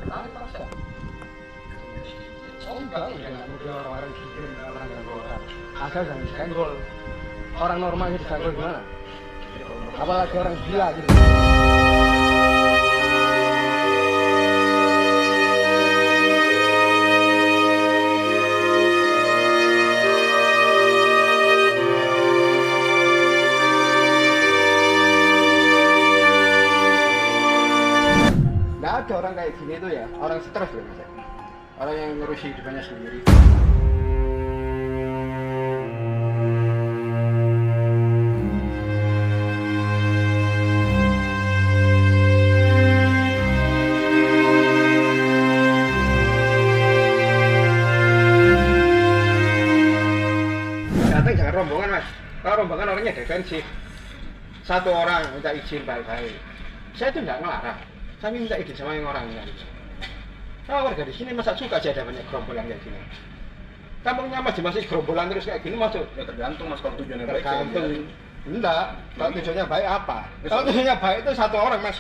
Kenal proses. Oh enggak model orang-orang gitu, orang yang orang. Asal jangan senggol. Orang normal itu senggol gimana? Apalagi orang gila gitu. Nggak ada orang kayak gini tuh ya, orang stres loh mas. Orang yang ngurusi hidupnya sendiri. Datang jangan rombongan mas, kalau rombongan orangnya defensif. Satu orang minta izin baik-baik, saya itu nggak ngelarang, saya minta izin sama yang orangnya. Nah, warga di sini masa suka aja ada banyak gerombolan kayak gini. Kampungnya masih gerombolan terus kayak gini masuk. Ya tergantung mas, kalau tujuannya baik. Tergantung. Enggak, kalau tujuannya baik apa? Kalau tujuannya baik itu satu orang mas.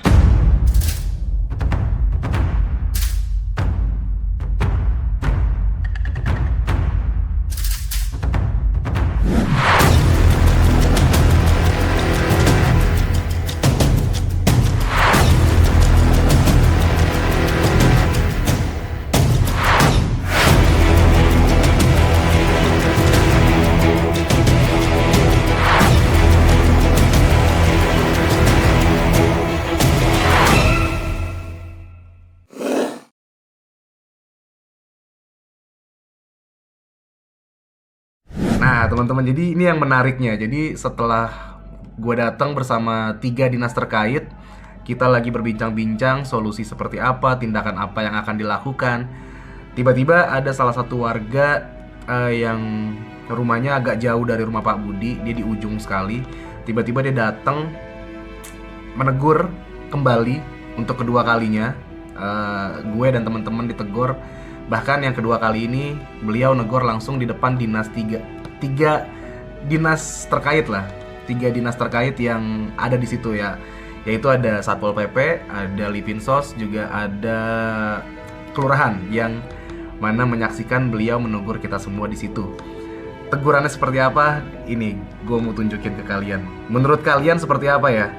Nah, teman-teman, jadi ini yang menariknya. Jadi setelah gue datang bersama 3 dinas terkait, kita lagi berbincang-bincang solusi seperti apa, tindakan apa yang akan dilakukan. Tiba-tiba ada salah satu warga yang rumahnya agak jauh dari rumah Pak Budi, dia di ujung sekali. Tiba-tiba dia datang menegur kembali untuk kedua kalinya. Gue dan teman-teman ditegur. Bahkan yang kedua kali ini beliau negor langsung di depan dinas tiga dinas terkait lah, 3 dinas terkait yang ada di situ ya, yaitu ada Satpol PP, ada Lipinsos, juga ada kelurahan yang mana menyaksikan beliau menegur kita semua di situ. Tegurannya seperti apa? Ini gue mau tunjukin ke kalian. Menurut kalian seperti apa ya?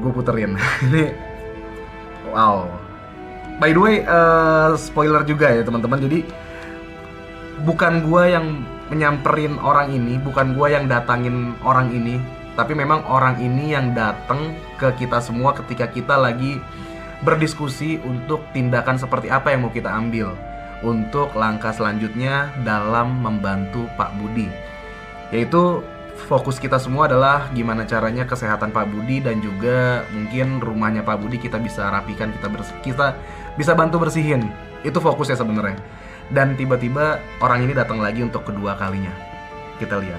Gue puterin. Ini wow. By the way, spoiler juga ya teman-teman. Jadi bukan gue yang menyamperin orang ini, bukan gue yang datangin orang ini, tapi memang orang ini yang datang ke kita semua ketika kita lagi berdiskusi untuk tindakan seperti apa yang mau kita ambil untuk langkah selanjutnya dalam membantu Pak Budi. Yaitu fokus kita semua adalah gimana caranya kesehatan Pak Budi dan juga mungkin rumahnya Pak Budi kita bisa rapikan, kita bisa bantu bersihin. Itu fokusnya sebenarnya. Dan tiba-tiba orang ini datang lagi untuk kedua kalinya. Kita lihat.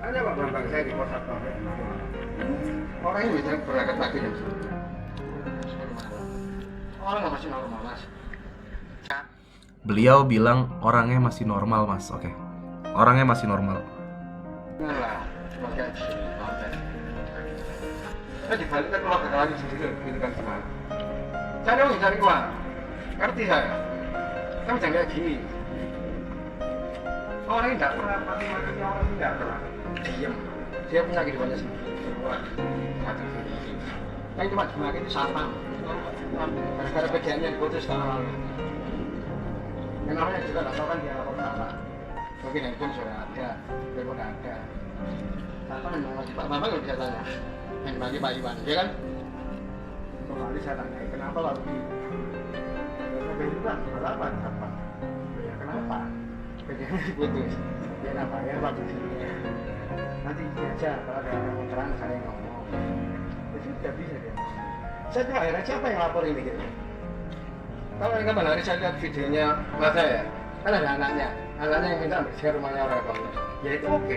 Ada Pak Bambang, saya di pos satpam. Orang ini bisa berangkat pagi jam 10. Orang nggak masih normal mas. Beliau bilang orangnya masih normal mas. Oke. Orangnya masih normal. Lah, sebagai konten. Saya dibalikkan keluarga lagi sendiri, gitu kan gimana? Cari uang, cari uang. Ngerti saya. Kamu jangan kayak gini. Orang ini tidak pernah mati-mati, orang ini tidak pernah diam. Dia punya kehidupannya sendiri. Macam ini. Saya cuma semakin sama. Gara-gara kerjaannya diputus tahun lalu. Yang namanya juga nggak tahu kan dia lapor apa. Mungkin handphone sudah ada, telepon ada. Apa memang masih Pak Bambang nggak bisa tanya. Yang bagi Pak Iwan, ya kan? Kembali saya tanya, kenapa lagi? Sampai juga, kenapa? Apa? Ya kenapa? Kerjanya diputus. Ya kenapa? Ya waktu sini. Nanti aja kalau ada yang terang saya ngomong. Itu tidak bisa dia. Saya tuh akhirnya siapa yang lapor ini gitu? Kalau yang kemarin hari saya lihat videonya mas saya, kan ada anaknya yang minta bersih rumahnya orang tuanya. Ya itu oke.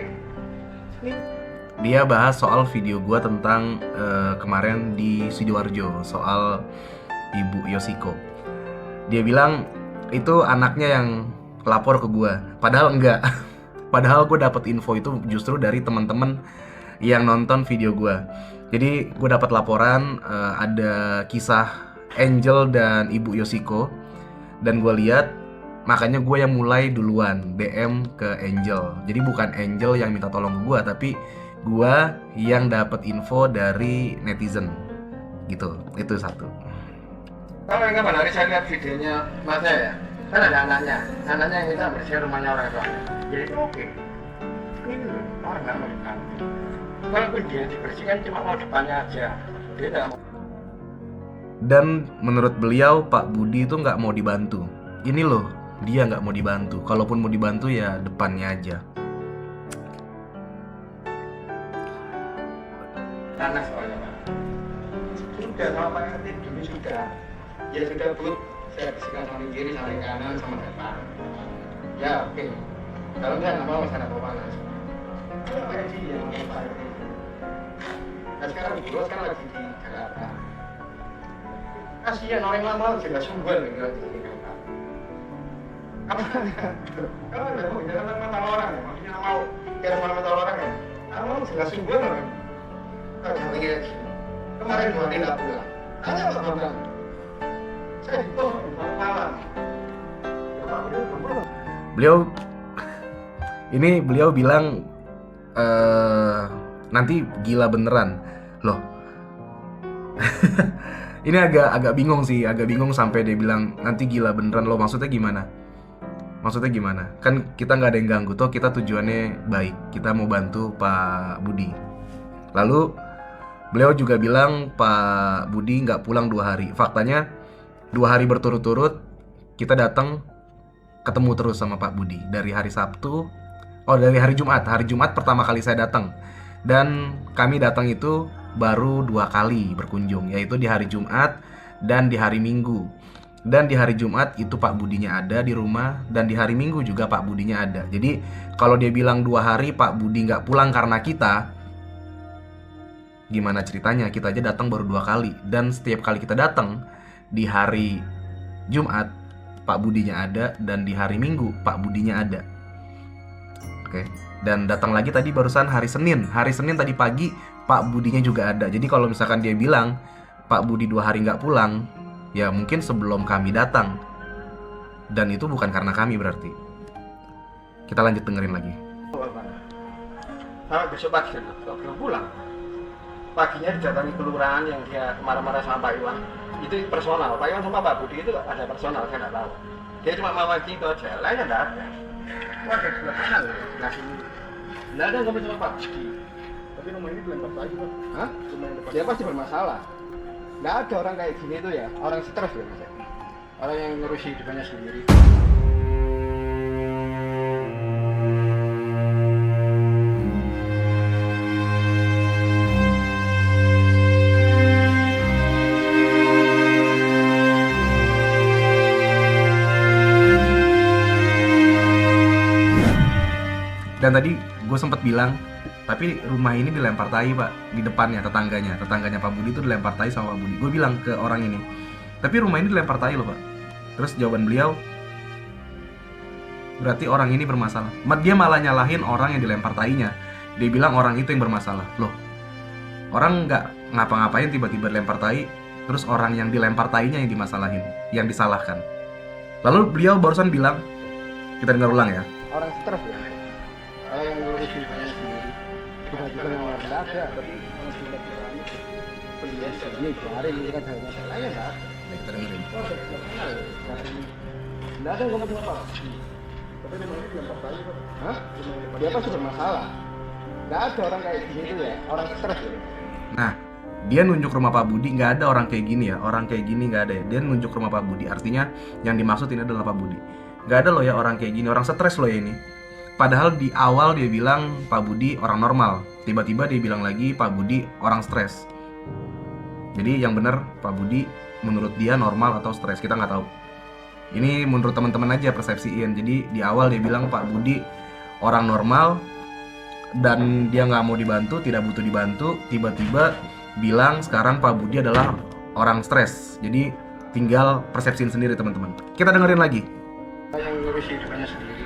Dia bahas soal video gua tentang kemarin di Sidoarjo soal Ibu Yoshiko. Dia bilang itu anaknya yang lapor ke gue. Padahal enggak. Padahal gue dapet info itu justru dari teman-teman yang nonton video gue. Jadi gue dapat laporan ada kisah Angel dan Ibu Yoshiko, dan gue lihat, makanya gue yang mulai duluan DM ke Angel. Jadi bukan Angel yang minta tolong ke gue, tapi gue yang dapat info dari netizen gitu. Itu satu. Kalau yang kapan hari saya lihat videonya masnya ya, kan ada anaknya yang minta bersih rumahnya orang tua. Jadi oke, ini loh, orang nggak mau diganti. Walaupun dia dibersihkan cuma mau depannya aja, dia nggak mau. Dan menurut beliau Pak Budi itu nggak mau dibantu. Ini loh, dia nggak mau dibantu. Kalaupun mau dibantu ya depannya aja. Tanah soalnya Pak. Sudah sama Pak RT dulu sudah. Ya sudah Bu, saya bersihkan samping kiri, samping kanan, sama depan. Ya oke. Kalau enggak nggak mau saya bawa panas. Kalau Pak RT yang mau Pak RT. Nah sekarang bos kan lagi di Jakarta. Kasihan orang lama sudah sumber gitu di sini Pak. Kalau nggak mau jangan mata orang ya, maksudnya mau biar mata orang ya. Kalau sudah sumber. Kalau begini, kemarin 2 hari nggak pulang. Tanya Pak Bambang. Saya itu malam. Beliau bilang nanti gila beneran loh. Ini agak bingung sih, agak bingung sampai dia bilang nanti gila beneran loh. Maksudnya gimana? Kan kita nggak ada yang ganggu, toh kita tujuannya baik, kita mau bantu Pak Budi. Lalu beliau juga bilang Pak Budi nggak pulang 2 hari. Faktanya 2 hari berturut-turut kita datang ketemu terus sama Pak Budi. Dari hari Sabtu, dari hari Jumat. Hari Jumat pertama kali saya datang. Dan kami datang itu baru 2 kali berkunjung, yaitu di hari Jumat dan di hari Minggu. Dan di hari Jumat itu Pak Budinya ada di rumah, dan di hari Minggu juga Pak Budinya ada. Jadi kalau dia bilang 2 hari Pak Budi nggak pulang karena kita, gimana ceritanya? Kita aja datang baru 2 kali. Dan setiap kali kita datang di hari Jumat Pak Budinya ada, dan di hari Minggu Pak Budinya ada. Oke. Dan datang lagi tadi barusan hari Senin. Hari Senin tadi pagi Pak Budinya juga ada. Jadi kalau misalkan dia bilang Pak Budi 2 hari nggak pulang, ya mungkin sebelum kami datang. Dan itu bukan karena kami berarti. Kita lanjut dengerin lagi. Sampai besok pagi belum pulang. Paginya didatangi kelurahan yang dia marah-marah sama Pak Iwan. Itu personal. Pak Iwan sama Pak Budi itu ada personal, saya nggak tahu. Dia cuma mama gitu aja, lainnya nggak ada. Wah, ada sebelah sana loh. Nggak ada ngomong sama Pak Budi. Tapi rumah ini dilempar lagi Pak. Hah? Rumah yang depan. Dia pasti bermasalah. Nggak ada orang kayak gini tuh ya, orang stres ya Mas. Orang yang ngurusi hidupnya sendiri. Dan tadi gue sempet bilang, tapi rumah ini dilempar tai Pak, di depannya tetangganya Pak Budi itu dilempar tai sama Pak Budi. Gue bilang ke orang ini, tapi rumah ini dilempar tai loh Pak. Terus jawaban beliau, berarti orang ini bermasalah. Dia malah nyalahin orang yang dilempar tainya. Dia bilang orang itu yang bermasalah. Loh, orang nggak ngapa-ngapain tiba-tiba dilempar tai, terus orang yang dilempar tainya yang dimasalahin, yang disalahkan. Lalu beliau barusan bilang, kita dengar ulang ya. Orang stres ya. Orang yang ngurusi hidupnya sendiri. Bukan juga yang nggak ada, tapi masih ada berani. Biasa, dia cari ini kan hanya masalahnya nggak ada. Baik, kita dengerin. Nggak ada ngomong apa. Tapi rumah ini dilempar lagi Pak. Hah? Dia pasti bermasalah. Nggak ada orang kayak gini tuh ya, orang stres ya. Nah, dia nunjuk rumah Pak Budi, nggak ada orang kayak gini ya, orang kayak gini nggak ada ya. Dia nunjuk rumah Pak Budi, artinya yang dimaksud ini adalah Pak Budi. Nggak ada loh ya orang kayak gini, orang stres loh ya ini. Padahal di awal dia bilang Pak Budi orang normal, tiba-tiba dia bilang lagi Pak Budi orang stres. Jadi yang benar Pak Budi menurut dia normal atau stres, kita nggak tahu. Ini menurut teman-teman aja persepsiin. Jadi di awal dia bilang Pak Budi orang normal dan dia nggak mau dibantu, tidak butuh dibantu. Tiba-tiba bilang sekarang Pak Budi adalah orang stres. Jadi tinggal persepsiin sendiri teman-teman. Kita dengerin lagi. yang ngurusi hidupnya sendiri.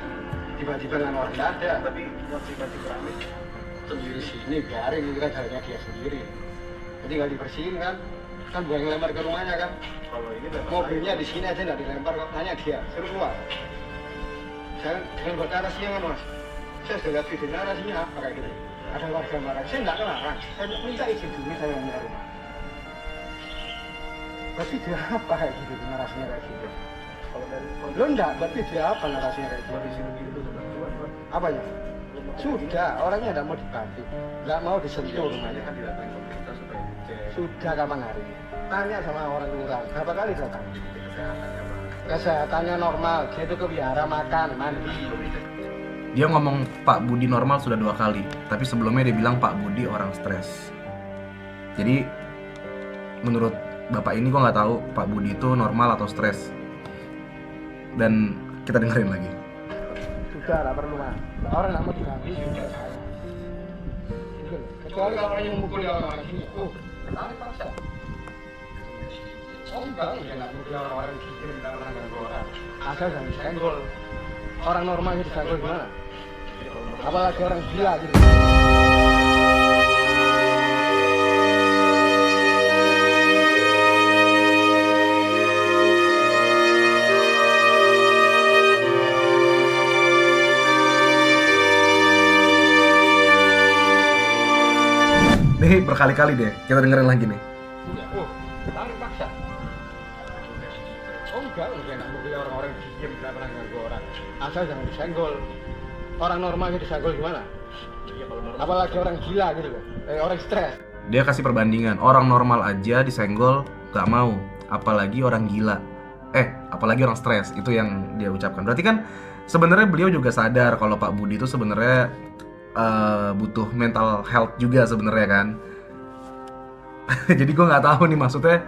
Tiba-tiba dengan orang nggak ada, tapi tiba-tiba rame sendiri sini biarin itu kan jalannya dia sendiri. Jadi nggak dibersihin kan bukan ngelempar ke rumahnya kan. Kalau ini Mobilnya di sini aja nggak dilempar kok, nanya dia suruh keluar. Saya dengan buat narasinya kan mas, saya sudah lihat video narasinya apa kayak gitu. Ada warga marah, saya nggak kelarang, saya minta izin dulu saya punya rumah. Berarti dia apa kayak gitu narasinya kayak gitu? kalau dari Lo enggak, berarti dia apa narasinya kayak gitu? kondisi begitu sudah kuat Pak. Apanya? Sudah, orangnya tidak mau dibantu, nggak mau disentuh Rumahnya rumahnya. kan didatangin pemerintah supaya dicek Sudah kapan hari? Tanya sama orang lurah, berapa kali datang? kesehatannya Pak. Kesehatannya normal, dia itu ke wihara makan, mandi. Dia ngomong Pak Budi normal sudah 2 kali, tapi sebelumnya dia bilang Pak Budi orang stres. Jadi menurut bapak ini gua nggak tahu Pak Budi itu normal atau stres. Dan kita dengerin lagi. Sudah, nggak perlu mas. Orang nggak mau diganggu juga saya. Gitu loh. Kecuali kalau orang yang mukul orang sini, ketarik paksa. Oh enggak, ya nggak mukul orang gini, nggak pernah ganggu orang. Asal jangan disenggol. Orang normalnya disenggol gimana? Apalagi orang gila gitu. Nih berkali-kali deh, kita dengerin lagi nih. Tarik paksa. Oh enggak nggak mukul orang diem, nggak pernah ganggu orang. Asal jangan disenggol. Orang normalnya disenggol gimana? Iya kalau normal. Apalagi orang gila gitu loh. Orang stres. Dia kasih perbandingan, orang normal aja disenggol gak mau, apalagi orang gila. Apalagi orang stres, itu yang dia ucapkan. Berarti kan sebenarnya beliau juga sadar kalau Pak Budi itu sebenarnya butuh mental health juga sebenarnya kan. Jadi gue nggak tahu nih maksudnya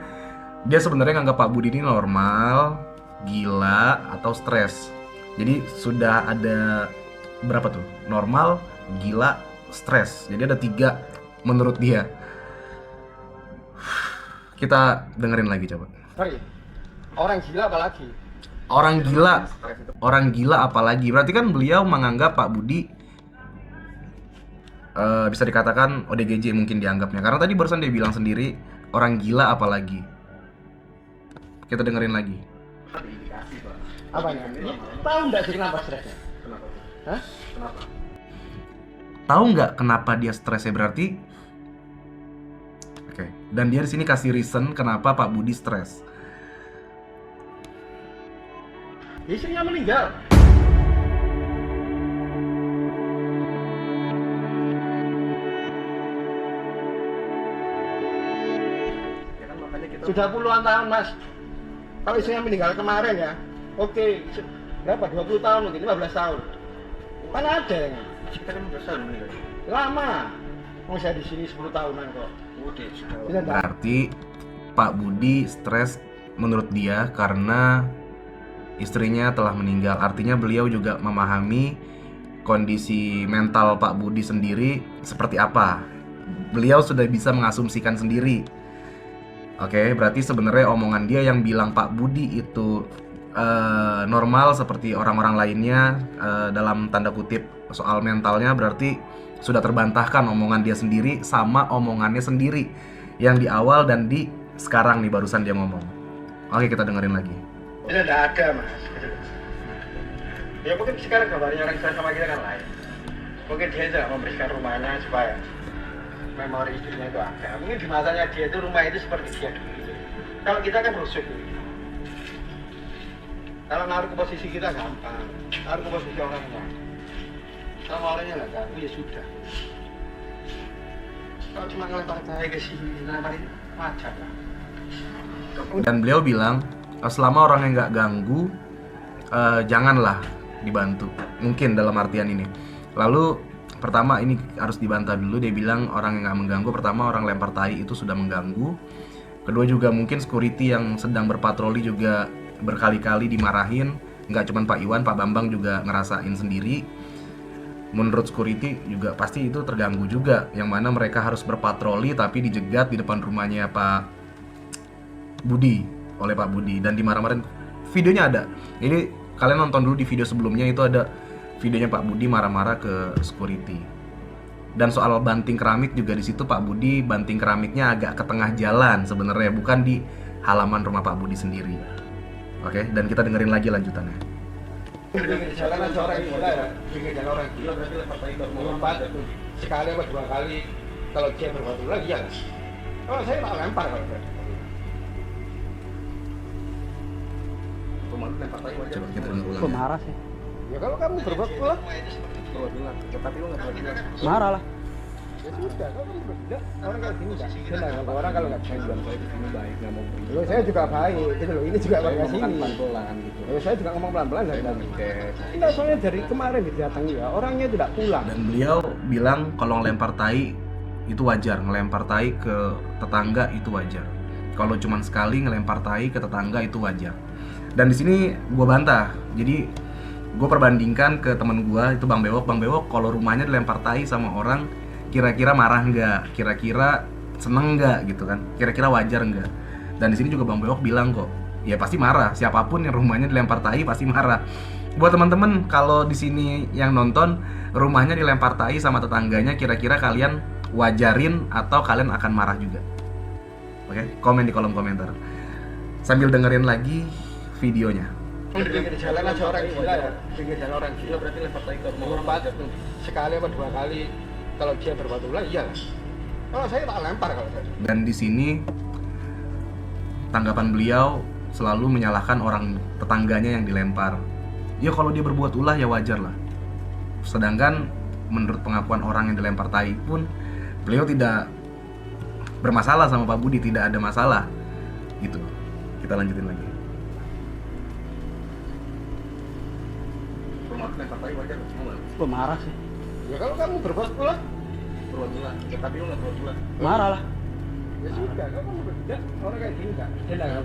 dia sebenarnya nganggap Pak Budi ini normal, gila atau stres. Jadi sudah ada berapa tuh? Normal, gila, stres. Jadi ada 3 menurut dia. Kita dengerin lagi coba. Sorry. Orang gila apalagi? Orang gila apalagi. Berarti kan beliau menganggap Pak Budi bisa dikatakan ODGJ mungkin dianggapnya. Karena tadi barusan dia bilang sendiri orang gila apalagi. Kita dengerin lagi. Indikasi Pak. Apanya? Tahu nggak sih kenapa stresnya? Kenapa? Hah? Kenapa? Tahu nggak kenapa dia stresnya berarti? Oke. Dan dia di sini kasih reason kenapa Pak Budi stres. Istrinya meninggal. Ya kan makanya kita Sudah puluhan tahun mas. Kalau istrinya meninggal kemarin ya, oke. Berapa? 20 tahun mungkin, 15 tahun. Mana ada yang kita kan besar meninggal. lama. Mau saya di sini 10 tahunan kok. Udah sudah. Tidak ada. Berarti Pak Budi stres menurut dia karena istrinya telah meninggal. Artinya beliau juga memahami kondisi mental Pak Budi sendiri seperti apa. Beliau sudah bisa mengasumsikan sendiri. Oke, berarti sebenarnya omongan dia yang bilang Pak Budi itu normal seperti orang-orang lainnya dalam tanda kutip soal mentalnya, berarti sudah terbantahkan omongan dia sendiri sama omongannya sendiri yang di awal dan di sekarang nih barusan dia ngomong. Oke, kita dengerin lagi. Itu tidak ada mas. Ya mungkin sekarang gambarnya orang saya sama kita kan lain. Mungkin dia tidak membersihkan rumahnya supaya memori istrinya itu ada. Mungkin di matanya dia itu rumah itu seperti dia dulu. Kalau kita kan rusuk. Kalau naruh ke posisi kita gampang, naruh ke posisi orangnya. Sama orangnya nggak ganggu ya sudah. Kalau cuma ngelempar saya ke sini, ngelemparin wajar lah. Dan beliau bilang selama orang yang nggak ganggu janganlah dibantu, mungkin dalam artian ini. Lalu pertama ini harus dibantah dulu, dia bilang orang yang nggak mengganggu, pertama orang lempar tai itu sudah mengganggu. Kedua juga mungkin security yang sedang berpatroli juga berkali-kali dimarahin, nggak cuma Pak Iwan, Pak Bambang juga ngerasain sendiri. Menurut security juga pasti itu terganggu juga, yang mana mereka harus berpatroli tapi dijegat di depan rumahnya Pak Budi oleh Pak Budi dan dimarah-marahin. Videonya ada. Ini kalian nonton dulu di video sebelumnya, itu ada videonya Pak Budi marah-marah ke security. Dan soal banting keramik juga di situ Pak Budi banting keramiknya agak ke tengah jalan sebenarnya, bukan di halaman rumah Pak Budi sendiri. Oke, dan kita dengerin lagi lanjutannya. Pinggir jalan aja orang gila ya, pinggir jalan orang gila berarti lempar tai ke lompat sekali atau dua kali, kalau dia berbuat ulah iya kan? Oh saya tak lempar kalau saya. Rumah lu lempar tai wajar. Coba kita denger ulang. Kok marah sih? Ya kalau kamu berbuat ulah, Berbuat ulah. Tapi lu nggak berbuat ulah. Marah lah. ya sudah. Kalau kamu berbuat orang kayak gini tak. Saya orang kalau nggak bisa jual Saya di sini baik, nggak mau beli. Loh, saya juga baik, gitu loh. Ini juga Saya warga ngomong kan sini. pelan-pelan gitu. Loh, saya juga ngomong pelan-pelan dari Saya tadi. ngecek. Enggak, soalnya dari kemarin didatangi ya, orangnya tidak pulang. Dan beliau bilang kalau ngelempar tai itu wajar, ngelempar tai ke tetangga itu wajar. Kalau cuman sekali ngelempar tai ke tetangga itu wajar. Dan di sini gue bantah. Jadi gue perbandingkan ke temen gue itu Bang Bewok. Bang Bewok kalau rumahnya dilempar tai sama orang, kira-kira marah nggak? Kira-kira seneng nggak gitu kan? Kira-kira wajar nggak? Dan di sini juga Bang Bewok bilang kok, ya pasti marah. Siapapun yang rumahnya dilempar tai pasti marah. Buat teman-teman kalau di sini yang nonton rumahnya dilempar tai sama tetangganya, kira-kira kalian wajarin atau kalian akan marah juga? Oke, komen di kolom komentar. Sambil dengerin lagi videonya. Pinggir jalan aja orang gila ya, pinggir jalan orang gila berarti lempar tai ke lompat sekali atau dua kali, kalau dia berbuat ulah iya kan? Kalau saya tak lempar kalau saya. Dan di sini tanggapan beliau selalu menyalahkan orang tetangganya yang dilempar. Ya kalau dia berbuat ulah ya wajar lah. Sedangkan menurut pengakuan orang yang dilempar tai pun beliau tidak bermasalah sama Pak Budi, tidak ada masalah. Gitu. Kita lanjutin lagi. Rumah lu lempar tai wajar. Mau nggak? Kok marah sih? Ya kalau kamu berbuat ulah, Berbuat ulah. Tapi lu nggak berbuat ulah. Marah lah. ya sudah. Kalau kamu berbuat orang kayak gini kan?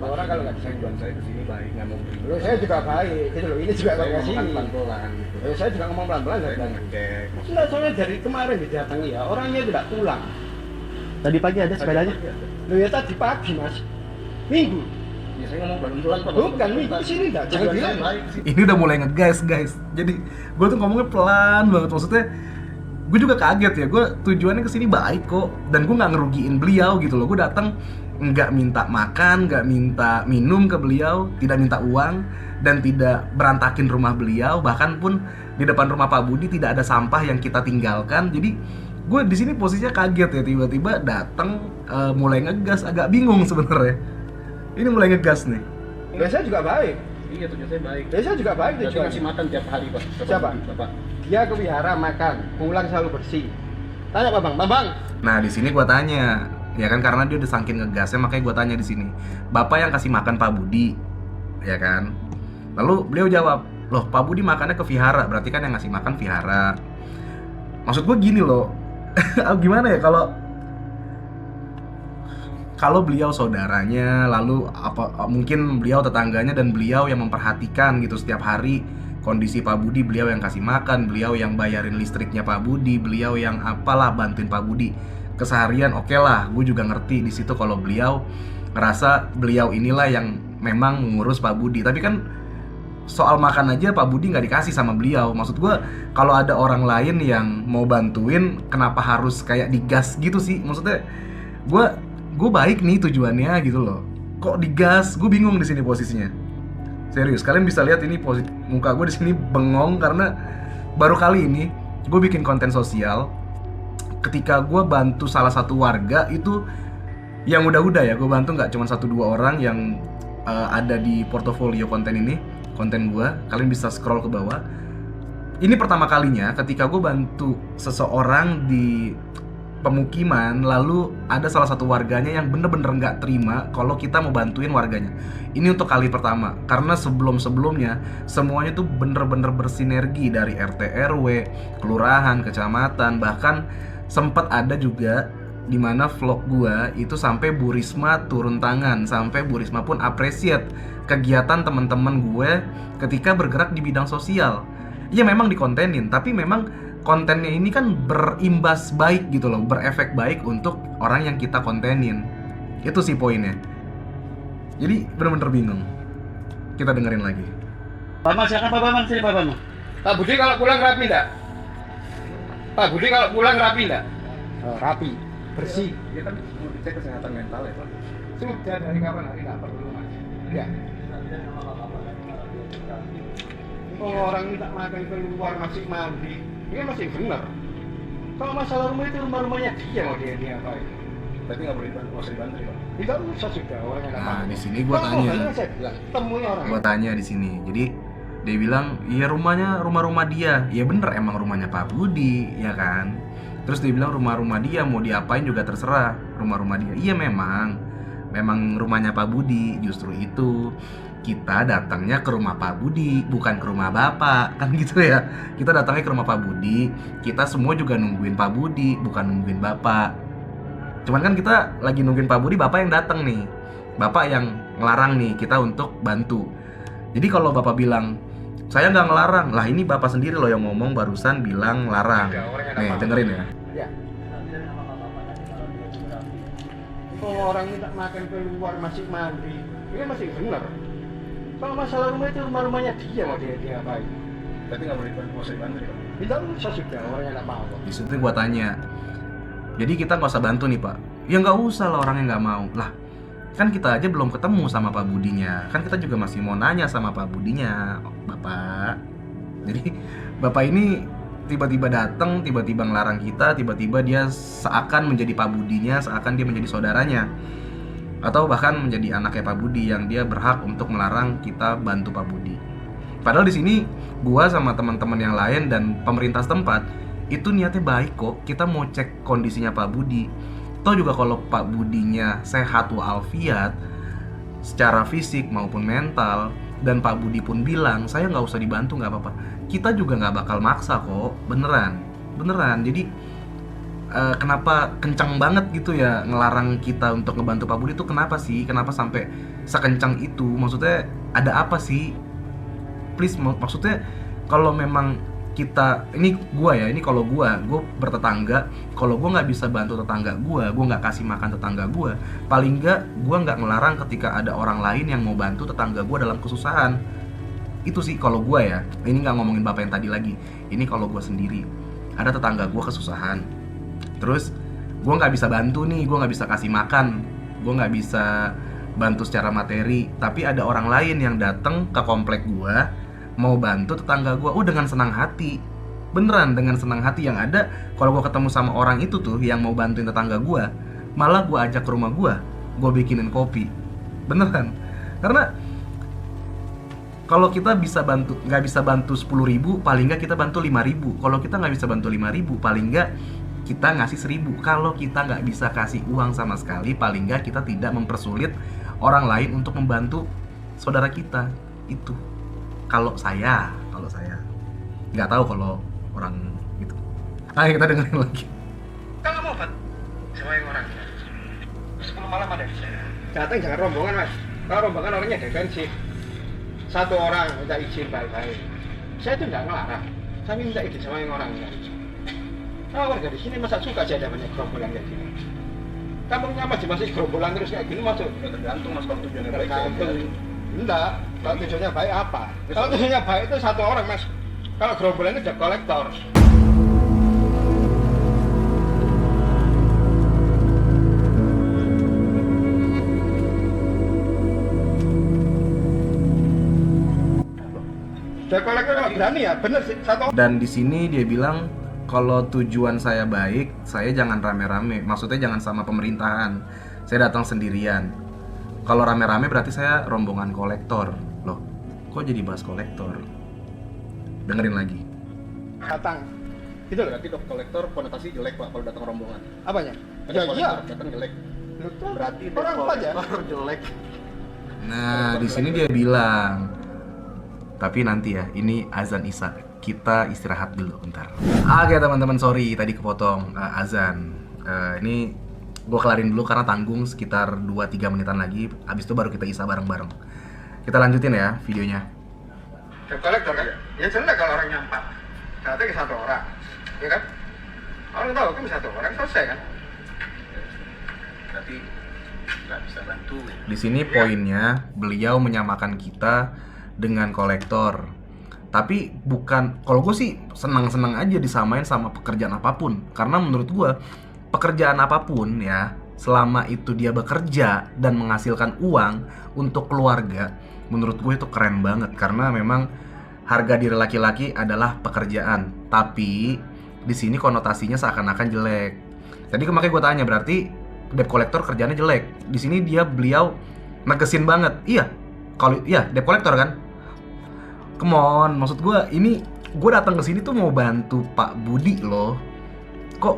Orang kalau nggak bisa jual Saya di sini baik, nggak mau beli. Loh, saya juga baik, gitu loh. Ini juga Saya warga ngomong kan sini. pelan-pelan gitu. Loh, saya juga ngomong pelan-pelan Saya dari tadi. ngecek. Enggak, soalnya dari kemarin didatangi ya, orangnya tidak pulang. Tadi pagi ada sepedanya. Loh ya tadi pagi mas, minggu. Ya saya ngomong pelan-pelan Pak. Bukan minggu sini enggak, jangan Tujuan bilang. saya baik sih. Ini udah mulai ngegas guys. Jadi gue tuh ngomongnya pelan banget. Maksudnya gue juga kaget ya. Gue tujuannya kesini baik kok. Dan gue nggak ngerugiin beliau gitu loh. Gue datang nggak minta makan, nggak minta minum ke beliau, tidak minta uang, dan tidak berantakin rumah beliau. Bahkan pun di depan rumah Pak Budi tidak ada sampah yang kita tinggalkan. Jadi gue di sini posisinya kaget ya, tiba-tiba datang mulai ngegas, agak bingung sebenarnya. Ini mulai ngegas nih. Ya saya juga baik. Iya, tujuan saya baik. Ya saya juga baik Berarti ngasih tujuannya. makan tiap hari Pak. Siapa? Bapak. Dia ke wihara makan, pulang selalu bersih. Tanya Pak Bang, Bang. Nah di sini gue tanya, ya kan karena dia udah saking ngegasnya, makanya gue tanya di sini. Bapak yang kasih makan Pak Budi, ya kan? Lalu beliau jawab, loh Pak Budi makannya ke vihara, berarti kan yang ngasih makan vihara. Maksud gue gini loh, gimana ya kalau beliau saudaranya, lalu apa mungkin beliau tetangganya dan beliau yang memperhatikan gitu setiap hari kondisi Pak Budi, beliau yang kasih makan, beliau yang bayarin listriknya Pak Budi, beliau yang apalah bantuin Pak Budi keseharian, oke lah, gue juga ngerti di situ kalau beliau ngerasa beliau inilah yang memang mengurus Pak Budi. Tapi kan soal makan aja Pak Budi nggak dikasih sama beliau. Maksud gue kalau ada orang lain yang mau bantuin, kenapa harus kayak digas gitu sih? Maksudnya gue baik nih tujuannya gitu loh. Kok digas? Gue bingung di sini posisinya. Serius, kalian bisa lihat ini muka gue di sini bengong karena baru kali ini gue bikin konten sosial. Ketika gue bantu salah satu warga itu yang udah ya, gue bantu nggak cuma 1-2 orang yang ada di portofolio konten ini, konten gue. Kalian bisa scroll ke bawah. Ini pertama kalinya ketika gue bantu seseorang di pemukiman, lalu ada salah satu warganya yang bener-bener nggak terima kalau kita mau bantuin warganya. Ini untuk kali pertama, karena sebelum-sebelumnya semuanya tuh bener-bener bersinergi dari RT RW, kelurahan, kecamatan, bahkan sempat ada juga dimana vlog gua itu sampai Bu Risma turun tangan, sampai Bu Risma pun appreciate kegiatan teman-teman gue ketika bergerak di bidang sosial. Ya memang dikontenin, tapi memang kontennya ini kan berimbas baik gitu loh, berefek baik untuk orang yang kita kontenin. Itu sih poinnya. Jadi bener-bener bingung. Kita dengerin lagi. Pak Bambang, silakan Pak Bambang, sini Pak Bambang. Pak Budi kalau pulang rapi enggak? Pak Budi kalau pulang rapi enggak? Oh, rapi, bersih. Dia kan mau dicek kesehatan mental ya Pak. Sudah dari kapan hari enggak perlu mas? Ya. Orang minta makan keluar masih mandi, ini masih benar. Kalau masalah rumah itu rumahnya dia mau dia apain? Tapi nggak boleh dibantu, nggak usah dibantu ya Pak. Tidak usah sudah orang yang Nah, di sini gua tanya. Saya bilang, temui orang. Gua tanya di sini. Jadi dia bilang, "Iya rumahnya rumah dia." Ya bener emang rumahnya Pak Budi, ya kan? Terus dia bilang rumah dia mau diapain juga terserah. Rumah dia. Iya memang rumahnya Pak Budi. Justru itu kita datangnya ke rumah Pak Budi, bukan ke rumah Bapak. Kan gitu ya. Kita datangnya ke rumah Pak Budi, kita semua juga nungguin Pak Budi, bukan nungguin Bapak. Cuman kan kita lagi nungguin Pak Budi, Bapak yang datang nih. Bapak yang ngelarang nih kita untuk bantu. Jadi kalau Bapak bilang, "Saya nggak ngelarang." Lah ini Bapak sendiri loh yang ngomong barusan bilang larang. Nih, dengerin ya. Ya. Orang minta makan keluar masih mandi, ini masih benar. Kalau masalah rumah itu rumahnya dia mau dia apain? Tapi nggak boleh dibantu, nggak usah dibantu ya Pak. Tidak usah sudah orang yang nggak mau. Di situ gua tanya, jadi kita nggak usah bantu nih Pak? Ya nggak usah lah orang yang nggak mau. Lah kan kita aja belum ketemu sama Pak Budinya. Kan kita juga masih mau nanya sama Pak Budinya, Bapak. Jadi Bapak ini tiba-tiba datang, tiba-tiba ngelarang kita, tiba-tiba dia seakan menjadi Pak Budinya, seakan dia menjadi saudaranya. Atau bahkan menjadi anaknya Pak Budi yang dia berhak untuk melarang kita bantu Pak Budi. Padahal di sini gua sama teman-teman yang lain dan pemerintah setempat itu niatnya baik kok. Kita mau cek kondisinya Pak Budi. Toh juga kalau Pak Budinya sehat walafiat secara fisik maupun mental, dan Pak Budi pun bilang saya nggak usah dibantu nggak apa-apa, kita juga nggak bakal maksa kok, beneran. Jadi kenapa kencang banget gitu ya ngelarang kita untuk ngebantu Pak Budi itu kenapa sih? Kenapa sampai sekencang itu? Maksudnya ada apa sih? Please, maksudnya kalau memang kita, ini kalau gue bertetangga, kalau gue nggak bisa bantu tetangga gue nggak kasih makan tetangga gue, paling nggak gue nggak ngelarang ketika ada orang lain yang mau bantu tetangga gue dalam kesusahan. Itu sih kalau gue ya. Ini nggak ngomongin bapak yang tadi lagi. Ini kalau gue sendiri, ada tetangga gue kesusahan. Terus gue nggak bisa bantu nih, gue nggak bisa kasih makan, gue nggak bisa bantu secara materi, tapi ada orang lain yang datang ke komplek gue mau bantu tetangga gue, dengan senang hati, beneran dengan senang hati. Yang ada kalau gue ketemu sama orang itu tuh yang mau bantuin tetangga gue, malah gue ajak ke rumah gue bikinin kopi, beneran. Karena kalau kita bisa bantu, nggak bisa bantu 10.000, paling nggak kita bantu 5.000. Kalau kita nggak bisa bantu 5.000, paling nggak kita ngasih 1.000. Kalau kita nggak bisa kasih uang sama sekali, paling nggak kita tidak mempersulit orang lain untuk membantu saudara kita. Itu kalau saya nggak tahu kalau orang gitu. Ayo kita dengerin lagi. Kalau mau Pak, sama yang orang 10 malam ada. Datang jangan rombongan mas. Kalau rombongan orangnya defensif. Satu orang minta izin baik-baik. Saya itu nggak ngelarang. Saya minta izin sama yang orangnya. Warga di sini masa suka aja namanya gerombolan kayak gini. Kampungnya masih gerombolan terus kayak gini masuk. Ya tergantung mas kalau tujuannya baik. Tergantung. Enggak, kalau tujuannya baik apa? Kalau tujuannya baik itu satu orang mas. Kalau gerombolan itu udah kolektor. Udah kolektor kalau berani ya, bener sih satu. Dan di sini dia bilang kalau tujuan saya baik, saya jangan rame-rame. Maksudnya jangan sama pemerintahan. Saya datang sendirian. Kalau rame-rame berarti saya rombongan kolektor. Loh, kok jadi bahas kolektor? Dengerin lagi. Datang. Gitu loh. Berarti dok kolektor konotasi jelek pak kalau datang rombongan. Apanya? Ada Ya iya. kolektor datang jelek. Berarti orang aja jelek. Nah, di sini dia bilang, tapi nanti ya, ini azan isya. Kita istirahat dulu bentar. Oke teman-teman, sorry tadi kepotong azan. Ini gue kelarin dulu karena tanggung sekitar 2-3 menitan lagi. Habis itu baru kita isya bareng-bareng. Kita lanjutin ya videonya. kolektor kan? Ya jelek kalau orang nyampak. Datang ke satu orang, ya kan? Orang tahu kan satu orang selesai kan? Berarti nggak bisa bantu. Di sini poinnya beliau menyamakan kita dengan kolektor. Tapi bukan, kalau gue sih senang-senang aja disamain sama pekerjaan apapun. Karena menurut gue pekerjaan apapun ya, selama itu dia bekerja dan menghasilkan uang untuk keluarga, menurut gue itu keren banget. Karena memang harga diri laki-laki adalah pekerjaan. Tapi di sini konotasinya seakan-akan jelek. Jadi makanya gue tanya, berarti debt collector kerjanya jelek. Di sini beliau negesin banget. Iya, kalau iya debt collector kan. Come on, maksud gue ini gue datang ke sini tuh mau bantu Pak Budi loh. Kok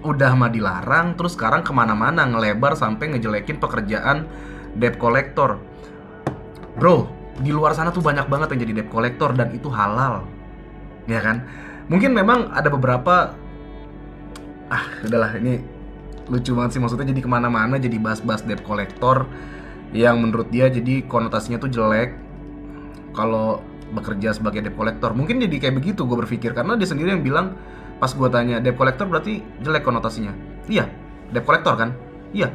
udah mah dilarang, terus sekarang kemana-mana ngelebar sampai ngejelekin pekerjaan debt collector. Bro, di luar sana tuh banyak banget yang jadi debt collector dan itu halal, ya kan? Mungkin memang ada beberapa, udahlah ini lucu banget sih, maksudnya jadi kemana-mana jadi bahas-bahas debt collector yang menurut dia jadi konotasinya tuh jelek kalau bekerja sebagai debt collector. Mungkin jadi kayak begitu gue berpikir, karena dia sendiri yang bilang pas gue tanya, debt collector berarti jelek konotasinya. Iya, debt collector kan? Iya.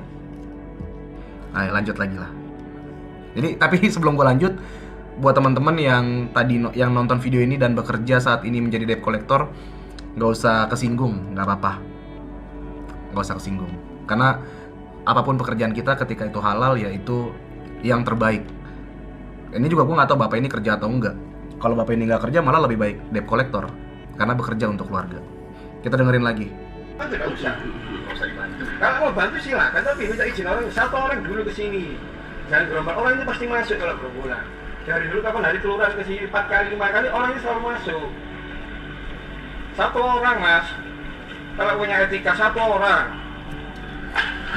Ayo lanjut lagi lah. Jadi tapi sebelum gue lanjut, buat teman-teman yang tadi yang nonton video ini dan bekerja saat ini menjadi debt collector, nggak usah kesinggung, nggak apa-apa. Nggak usah kesinggung. Karena apapun pekerjaan kita ketika itu halal, ya itu yang terbaik. Ini juga gue nggak tahu bapak ini kerja atau enggak. Kalau bapak ini nggak kerja malah lebih baik debt collector, karena bekerja untuk keluarga. Kita dengerin lagi. Tidak usah. Nggak usah dibantu. Kalau mau bantu silakan, tapi minta izin orang, satu orang dulu ke sini. Jangan gerombol, orang ini pasti masuk kalau gerombolan. Dari dulu kapan hari kelurahan ke sini 4 kali 5 kali orang ini selalu masuk. Satu orang mas, kalau punya etika satu orang.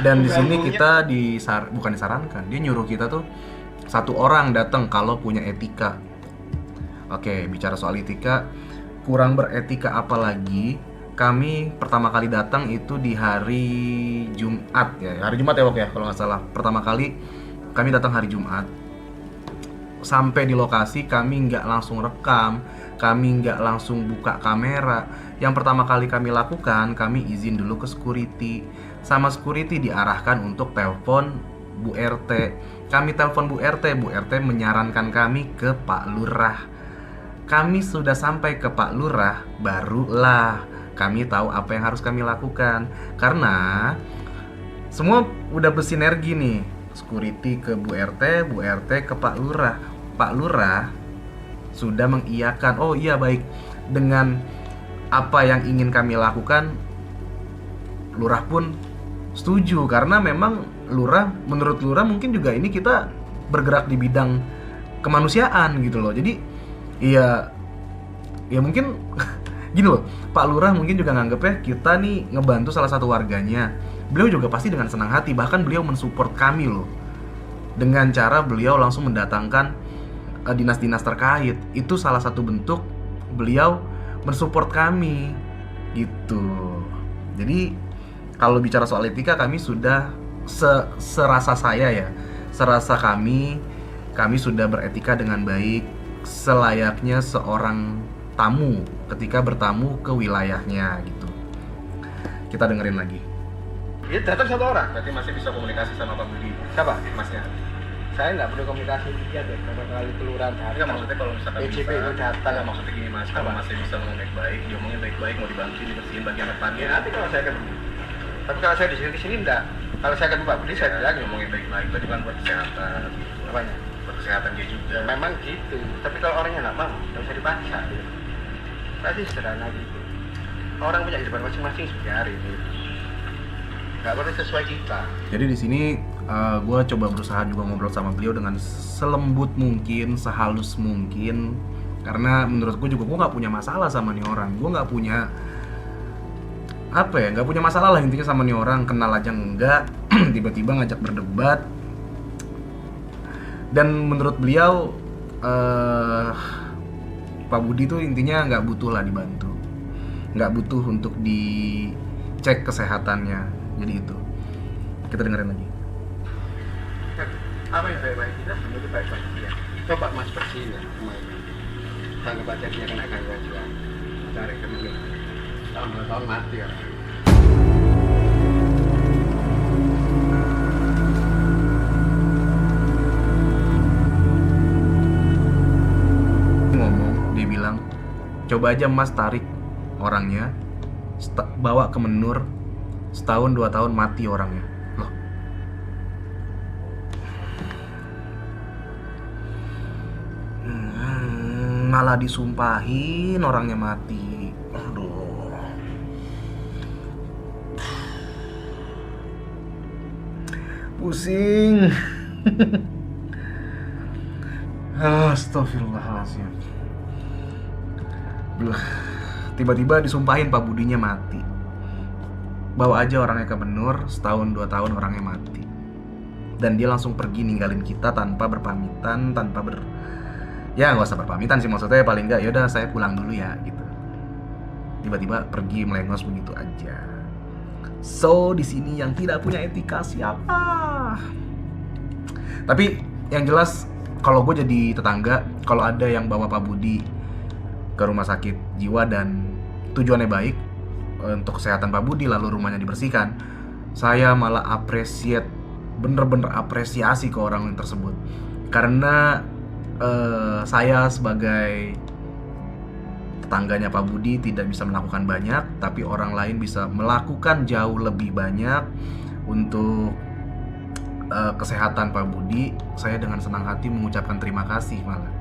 Dan di sini kita bukan disarankan, dia nyuruh kita tuh satu orang datang kalau punya etika. Oke, bicara soal etika, kurang beretika apalagi. Kami pertama kali datang itu di hari Jumat ya, hari Jumat ya Wok ya kalau nggak salah. Pertama kali kami datang hari Jumat. Sampai di lokasi kami nggak langsung rekam, kami nggak langsung buka kamera. Yang pertama kali kami lakukan, kami izin dulu ke security. Sama security diarahkan untuk telepon Bu RT. Kami telepon Bu RT menyarankan kami ke Pak Lurah. Kami sudah sampai ke Pak Lurah, barulah kami tahu apa yang harus kami lakukan. Karena semua udah bersinergi nih. Security ke Bu RT ke Pak Lurah. Pak Lurah sudah mengiyakan, oh iya baik, dengan apa yang ingin kami lakukan. Lurah pun setuju, karena memang menurut Lurah mungkin juga ini kita bergerak di bidang kemanusiaan gitu loh. Jadi ya mungkin gini loh, Pak Lurah mungkin juga nganggepnya kita nih ngebantu salah satu warganya. Beliau juga pasti dengan senang hati, bahkan beliau mensupport kami loh, dengan cara beliau langsung mendatangkan dinas-dinas terkait. Itu salah satu bentuk beliau mensupport kami gitu. Jadi kalau bicara soal etika, kami sudah serasa saya ya, serasa kami sudah beretika dengan baik, selayaknya seorang tamu ketika bertamu ke wilayahnya gitu. Kita dengerin lagi. Ya datang satu orang. Berarti masih bisa komunikasi sama Pak Budi. Siapa? Masnya. Saya nggak perlu komunikasi dia deh. Berapa kali kelurahan Iya, datang. maksudnya kalau misalkan PJP bisa, itu datang. ya, maksudnya gini mas, kalau masih bisa ngomong baik-baik, diomongin baik-baik, mau dibantu dibersihin bagian Ya depannya. nanti kalau saya ketemu. Tapi kalau saya di sini enggak. Kalau saya ketemu Pak Budi saya bilang ngomongin baik-baik, tadi kan buat kesehatan. apanya? Buat kesehatan dia juga. Ya memang gitu. Tapi kalau orangnya nggak mau, nggak usah dipaksa. Pasti sederhana gitu. Orang punya kehidupan masing-masing sebenarnya ini. Nggak perlu sesuai kita. Jadi di sini gue coba berusaha juga ngobrol sama beliau dengan selembut mungkin, sehalus mungkin. Karena menurut gue juga gue nggak punya masalah sama nih orang. Gue nggak punya nggak punya masalah lah intinya sama nih orang. Kenal aja enggak, tiba-tiba ngajak berdebat. Dan menurut beliau Pak Budi tuh intinya nggak butuh lah dibantu, nggak butuh untuk dicek kesehatannya. Jadi itu kita dengerin lagi. Apa yang baik-baik kita semua itu baik-baik dia. Coba mas bersihin ya kemarin. Tanggap aja dia kena gangguan jiwa. Cari kemana? Tahun mati ya. Coba aja Mas tarik orangnya, bawa ke menur, setahun 2 tahun mati orangnya. Loh. Malah disumpahin orangnya mati. Aduh. Pusing. Astagfirullahaladzim. Tiba-tiba disumpahin Pak Budinya mati. Bawa aja orangnya ke menur, setahun 2 tahun orangnya mati. Dan dia langsung pergi ninggalin kita tanpa berpamitan, ya nggak usah berpamitan sih, maksudnya paling nggak yaudah saya pulang dulu ya gitu. Tiba-tiba pergi melengos begitu aja. So di sini yang tidak punya etika siapa? Tapi yang jelas kalau gue jadi tetangga, kalau ada yang bawa Pak Budi ke rumah sakit jiwa dan tujuannya baik untuk kesehatan Pak Budi lalu rumahnya dibersihkan, saya malah bener-bener apresiasi ke orang tersebut. Karena saya sebagai tetangganya Pak Budi tidak bisa melakukan banyak, tapi orang lain bisa melakukan jauh lebih banyak untuk kesehatan Pak Budi. Saya dengan senang hati mengucapkan terima kasih malah.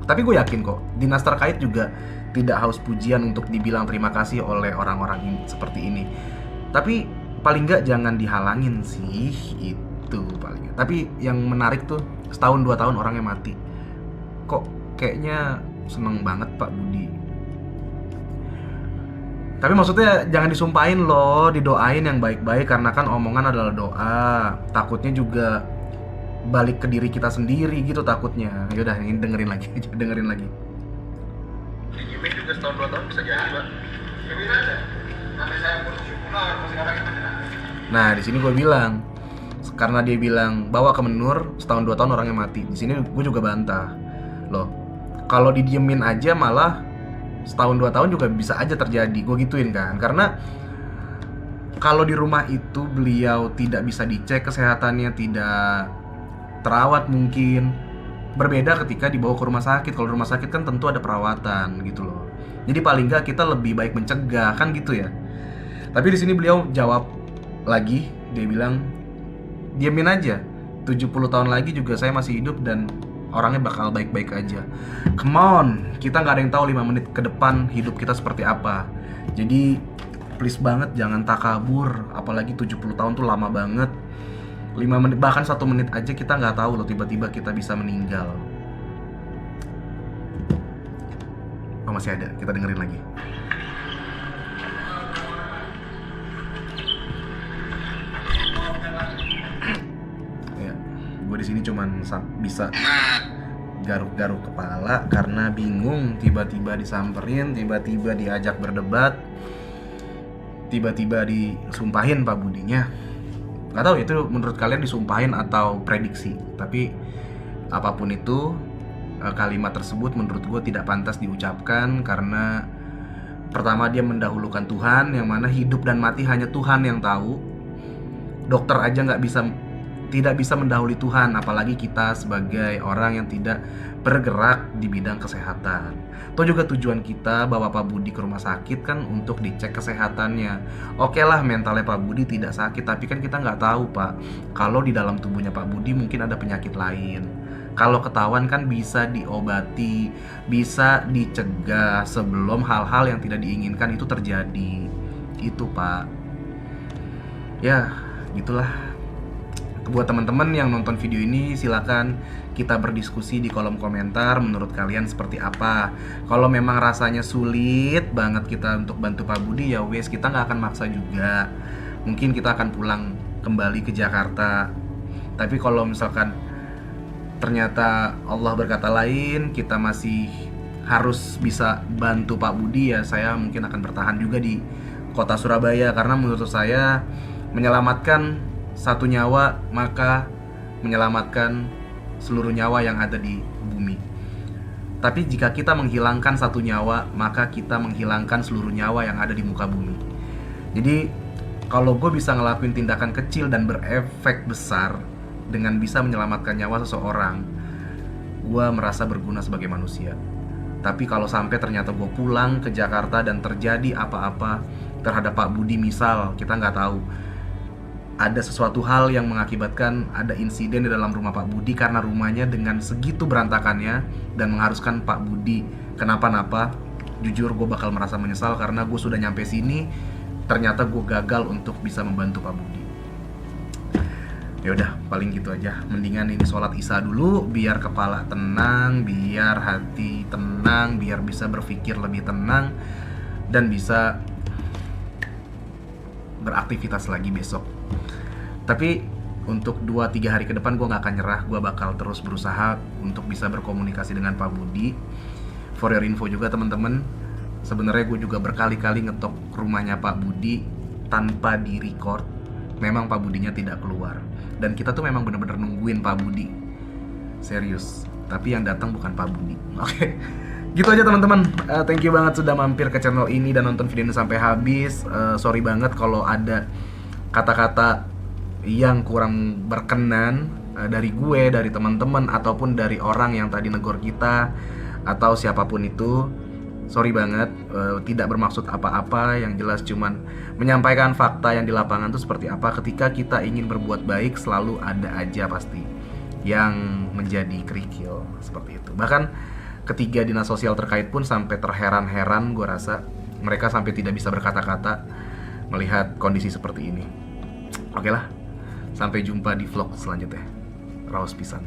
Tapi gue yakin kok dinas terkait juga tidak haus pujian untuk dibilang terima kasih oleh orang-orang seperti ini. Tapi paling nggak jangan dihalangin sih, itu paling nggak. Tapi yang menarik tuh setahun 2 tahun orangnya mati. Kok kayaknya seneng banget Pak Budi. Tapi maksudnya jangan disumpahin loh, didoain yang baik-baik, karena kan omongan adalah doa. Takutnya juga balik ke diri kita sendiri gitu takutnya. Yaudah, ini dengerin lagi. Dijamin juga setahun 2 tahun bisa jadi, Pak. Jamin aja. Sampai saya putus syukuran, sekarang itu. Nah, di sini gue bilang, karena dia bilang bawa ke menur, setahun 2 tahun orangnya mati. Di sini gue juga bantah. Loh, kalau didiemin aja malah setahun 2 tahun juga bisa aja terjadi. Gue gituin kan. Karena kalau di rumah itu beliau tidak bisa dicek kesehatannya, tidak terawat mungkin. Berbeda ketika dibawa ke rumah sakit. Kalau rumah sakit kan tentu ada perawatan gitu loh. Jadi paling nggak kita lebih baik mencegah kan gitu ya. Tapi di sini beliau jawab lagi, dia bilang diamin aja. 70 tahun lagi juga saya masih hidup dan orangnya bakal baik-baik aja. Come on, kita nggak ada yang tahu 5 menit ke depan hidup kita seperti apa. Jadi please banget jangan takabur. Apalagi 70 tahun tuh lama banget. 5 menit, bahkan 1 menit aja kita nggak tahu loh, tiba-tiba kita bisa meninggal. Oh masih ada, kita dengerin lagi. Ya, gue di sini cuman bisa garuk-garuk kepala karena bingung. Tiba-tiba disamperin, tiba-tiba diajak berdebat, tiba-tiba disumpahin Pak Budinya. Gak tahu itu menurut kalian disumpahin atau prediksi. Tapi apapun itu, kalimat tersebut menurut gue tidak pantas diucapkan. Karena pertama dia mendahulukan Tuhan, yang mana hidup dan mati hanya Tuhan yang tahu. Dokter aja tidak bisa mendahului Tuhan, apalagi kita sebagai orang yang tidak bergerak di bidang kesehatan. Toh juga tujuan kita bawa Pak Budi ke rumah sakit kan untuk dicek kesehatannya. Oke lah mentalnya Pak Budi tidak sakit, tapi kan kita nggak tahu Pak, kalau di dalam tubuhnya Pak Budi mungkin ada penyakit lain. Kalau ketahuan kan bisa diobati, bisa dicegah sebelum hal-hal yang tidak diinginkan itu terjadi. Itu Pak. Ya, gitulah. Buat teman-teman yang nonton video ini, silakan kita berdiskusi di kolom komentar. Menurut kalian seperti apa? Kalau memang rasanya sulit banget kita untuk bantu Pak Budi, ya wes, kita nggak akan maksa juga. Mungkin kita akan pulang kembali ke Jakarta. Tapi kalau misalkan ternyata Allah berkata lain, kita masih harus bisa bantu Pak Budi, ya saya mungkin akan bertahan juga di kota Surabaya. Karena menurut saya menyelamatkan satu nyawa maka menyelamatkan seluruh nyawa yang ada di bumi. Tapi jika kita menghilangkan satu nyawa, maka kita menghilangkan seluruh nyawa yang ada di muka bumi. Jadi kalau gue bisa ngelakuin tindakan kecil dan berefek besar dengan bisa menyelamatkan nyawa seseorang, gue merasa berguna sebagai manusia. Tapi kalau sampai ternyata gue pulang ke Jakarta dan terjadi apa-apa terhadap Pak Budi, misal kita nggak tahu ada sesuatu hal yang mengakibatkan ada insiden di dalam rumah Pak Budi karena rumahnya dengan segitu berantakannya dan mengharuskan Pak Budi kenapa-napa, jujur gue bakal merasa menyesal karena gue sudah nyampe sini ternyata gue gagal untuk bisa membantu Pak Budi. Ya udah, paling gitu aja. Mendingan ini sholat isya dulu biar kepala tenang, biar hati tenang, biar bisa berpikir lebih tenang dan bisa beraktivitas lagi besok. Tapi untuk 2-3 hari ke depan gue gak akan nyerah. Gue bakal terus berusaha untuk bisa berkomunikasi dengan Pak Budi. For your info juga teman-teman, sebenarnya gue juga berkali-kali ngetok rumahnya Pak Budi tanpa di record. Memang Pak Budinya tidak keluar. Dan kita tuh memang bener-bener nungguin Pak Budi. Serius. Tapi yang datang bukan Pak Budi. Oke. Gitu aja teman-teman. Thank you banget sudah mampir ke channel ini dan nonton video ini sampai habis. Sorry banget kalau ada kata-kata yang kurang berkenan dari gue, dari teman-teman ataupun dari orang yang tadi negor kita atau siapapun itu. Sorry banget, tidak bermaksud apa-apa, yang jelas cuman menyampaikan fakta yang di lapangan itu seperti apa. Ketika kita ingin berbuat baik selalu ada aja pasti yang menjadi kerikil seperti itu. Bahkan ketiga dinas sosial terkait pun sampai terheran-heran, gue rasa mereka sampai tidak bisa berkata-kata melihat kondisi seperti ini. Oke lah, sampai jumpa di vlog selanjutnya. Raos pisan.